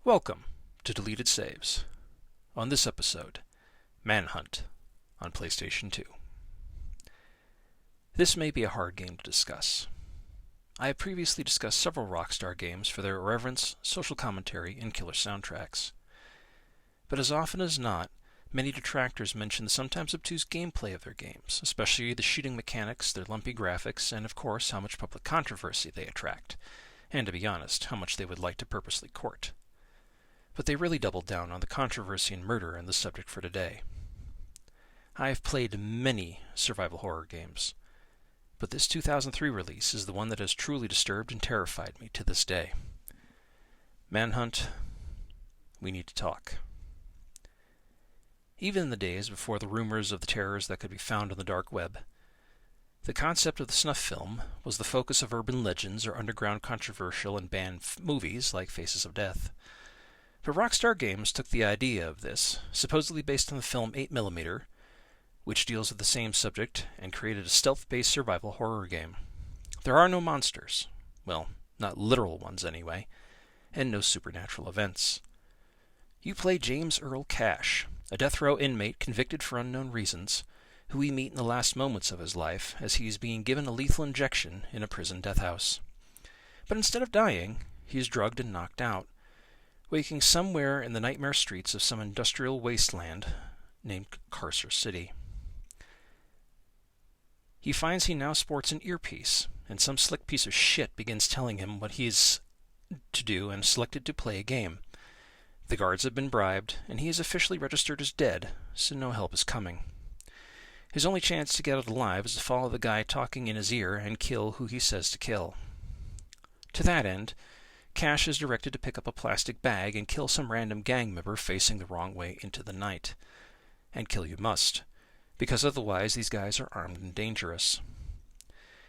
Welcome to Deleted Saves. On this episode, Manhunt on PlayStation 2. This may be a hard game to discuss. I have previously discussed several Rockstar games for their irreverence, social commentary, and killer soundtracks. But as often as not, many detractors mention the sometimes obtuse gameplay of their games, especially the shooting mechanics, their lumpy graphics, and of course how much public controversy they attract, and to be honest, how much they would like to purposely court. But they really doubled down on the controversy and murder in the subject for today. I have played many survival horror games, but this 2003 release is the one that has truly disturbed and terrified me to this day. Manhunt, we need to talk. Even in the days before the rumors of the terrors that could be found on the dark web, the concept of the snuff film was the focus of urban legends or underground controversial and banned movies like Faces of Death. But Rockstar Games took the idea of this, supposedly based on the film 8mm, which deals with the same subject, and created a stealth-based survival horror game. There are no monsters, well, not literal ones anyway, and no supernatural events. You play James Earl Cash, a death row inmate convicted for unknown reasons, who we meet in the last moments of his life as he is being given a lethal injection in a prison death house. But instead of dying, he is drugged and knocked out, waking somewhere in the nightmare streets of some industrial wasteland named Carcer City. He finds he now sports an earpiece, and some slick piece of shit begins telling him what he is to do and selected to play a game. The guards have been bribed, and he is officially registered as dead, so no help is coming. His only chance to get out alive is to follow the guy talking in his ear and kill who he says to kill. To that end, Cash is directed to pick up a plastic bag and kill some random gang member facing the wrong way into the night. And kill you must, because otherwise these guys are armed and dangerous.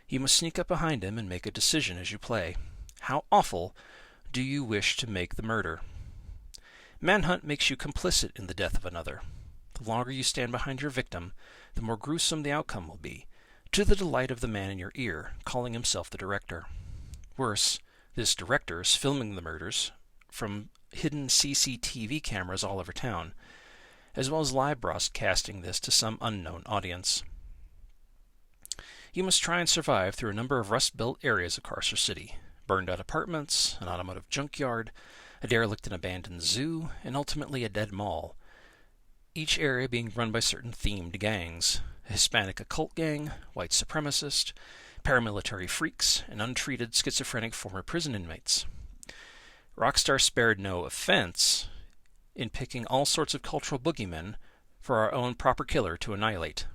You must sneak up behind him and make a decision as you play. How awful do you wish to make the murder? Manhunt makes you complicit in the death of another. The longer you stand behind your victim, the more gruesome the outcome will be, to the delight of the man in your ear, calling himself the director. Worse, this director is filming the murders from hidden CCTV cameras all over town, as well as live broadcasting this to some unknown audience. You must try and survive through a number of rust-built areas of Carcer City, burned-out apartments, an automotive junkyard, a derelict and abandoned zoo, and ultimately a dead mall, each area being run by certain themed gangs: a Hispanic occult gang, white supremacist, paramilitary freaks, and untreated schizophrenic former prison inmates. Rockstar spared no offense in picking all sorts of cultural boogeymen for our own proper killer to annihilate.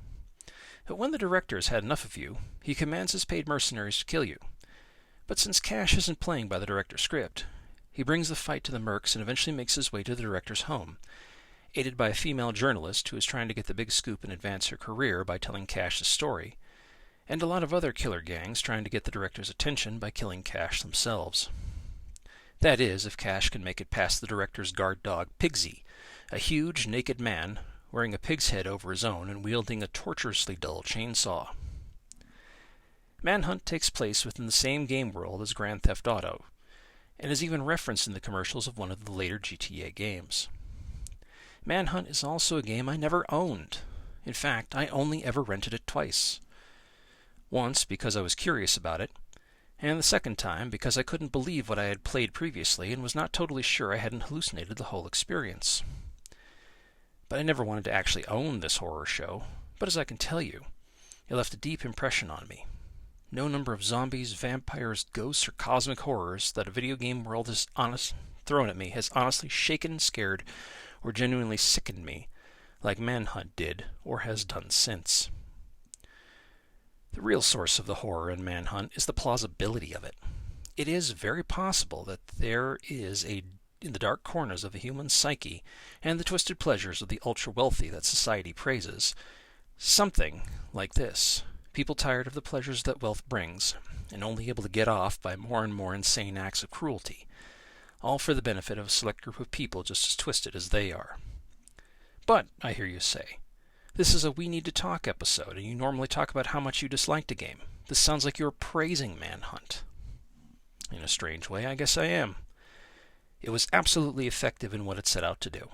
But when the director has had enough of you, he commands his paid mercenaries to kill you. But since Cash isn't playing by the director's script, he brings the fight to the mercs and eventually makes his way to the director's home, aided by a female journalist who is trying to get the big scoop and advance her career by telling Cash's story, and a lot of other killer gangs trying to get the director's attention by killing Cash themselves. That is, if Cash can make it past the director's guard dog, Pigsy, a huge, naked man wearing a pig's head over his own and wielding a torturously dull chainsaw. Manhunt takes place within the same game world as Grand Theft Auto, and is even referenced in the commercials of one of the later GTA games. Manhunt is also a game I never owned. In fact, I only ever rented it twice. Once because I was curious about it, and the second time because I couldn't believe what I had played previously and was not totally sure I hadn't hallucinated the whole experience. But I never wanted to actually own this horror show, but as I can tell you, it left a deep impression on me. No number of zombies, vampires, ghosts, or cosmic horrors that a video game world has thrown at me has honestly shaken, scared, or genuinely sickened me like Manhunt did or has done since. The real source of the horror in Manhunt is the plausibility of it. It is very possible that there is in the dark corners of the human psyche and the twisted pleasures of the ultra-wealthy that society praises, something like this. People tired of the pleasures that wealth brings, and only able to get off by more and more insane acts of cruelty, all for the benefit of a select group of people just as twisted as they are. But, I hear you say, this is a We Need to Talk episode, and you normally talk about how much you disliked a game. This sounds like you're praising Manhunt. In a strange way, I guess I am. It was absolutely effective in what it set out to do.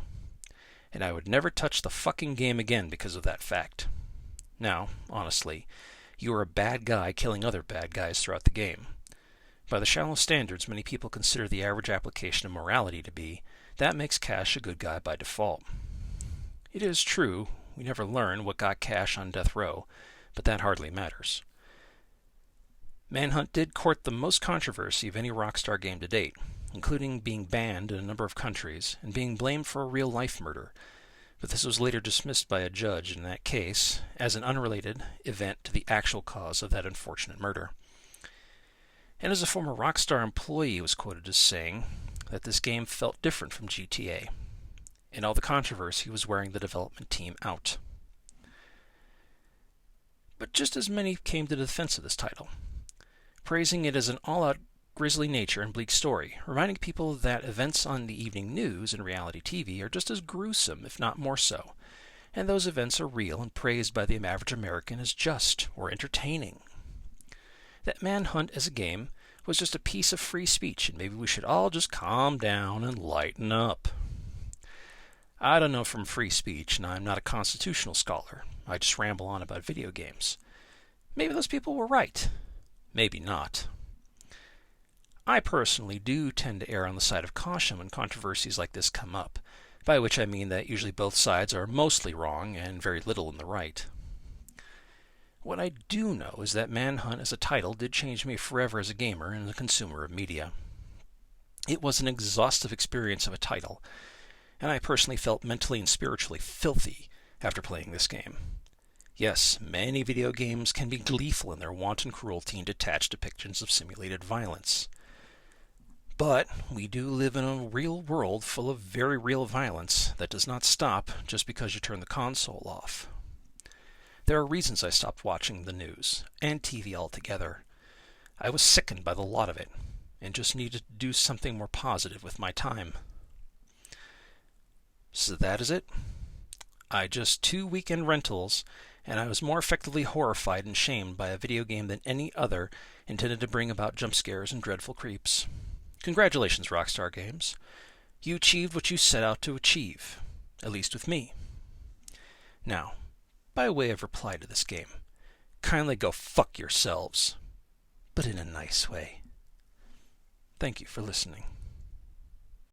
And I would never touch the fucking game again because of that fact. Now, honestly, you are a bad guy killing other bad guys throughout the game. By the shallow standards many people consider the average application of morality to be, that makes Cash a good guy by default. It is true, we never learn what got Cash on death row, but that hardly matters. Manhunt did court the most controversy of any Rockstar game to date, including being banned in a number of countries and being blamed for a real-life murder, but this was later dismissed by a judge in that case as an unrelated event to the actual cause of that unfortunate murder. And as a former Rockstar employee was quoted as saying that this game felt different from GTA, and all the controversy was wearing the development team out. But just as many came to the defense of this title, praising it as an all-out grisly nature and bleak story, reminding people that events on the evening news and reality TV are just as gruesome, if not more so, and those events are real and praised by the average American as just or entertaining. That Manhunt as a game was just a piece of free speech, and maybe we should all just calm down and lighten up. I don't know from free speech, and I'm not a constitutional scholar. I just ramble on about video games. Maybe those people were right. Maybe not. I personally do tend to err on the side of caution when controversies like this come up, by which I mean that usually both sides are mostly wrong and very little in the right. What I do know is that Manhunt as a title did change me forever as a gamer and a consumer of media. It was an exhaustive experience of a title, and I personally felt mentally and spiritually filthy after playing this game. Yes, many video games can be gleeful in their wanton cruelty and detached depictions of simulated violence. But we do live in a real world full of very real violence that does not stop just because you turn the console off. There are reasons I stopped watching the news, and TV altogether. I was sickened by the lot of it, and just needed to do something more positive with my time. So that is it. I just 2 weekend rentals, and I was more effectively horrified and shamed by a video game than any other intended to bring about jump scares and dreadful creeps. Congratulations, Rockstar Games. You achieved what you set out to achieve, at least with me. Now, by way of reply to this game, kindly go fuck yourselves, but in a nice way. Thank you for listening.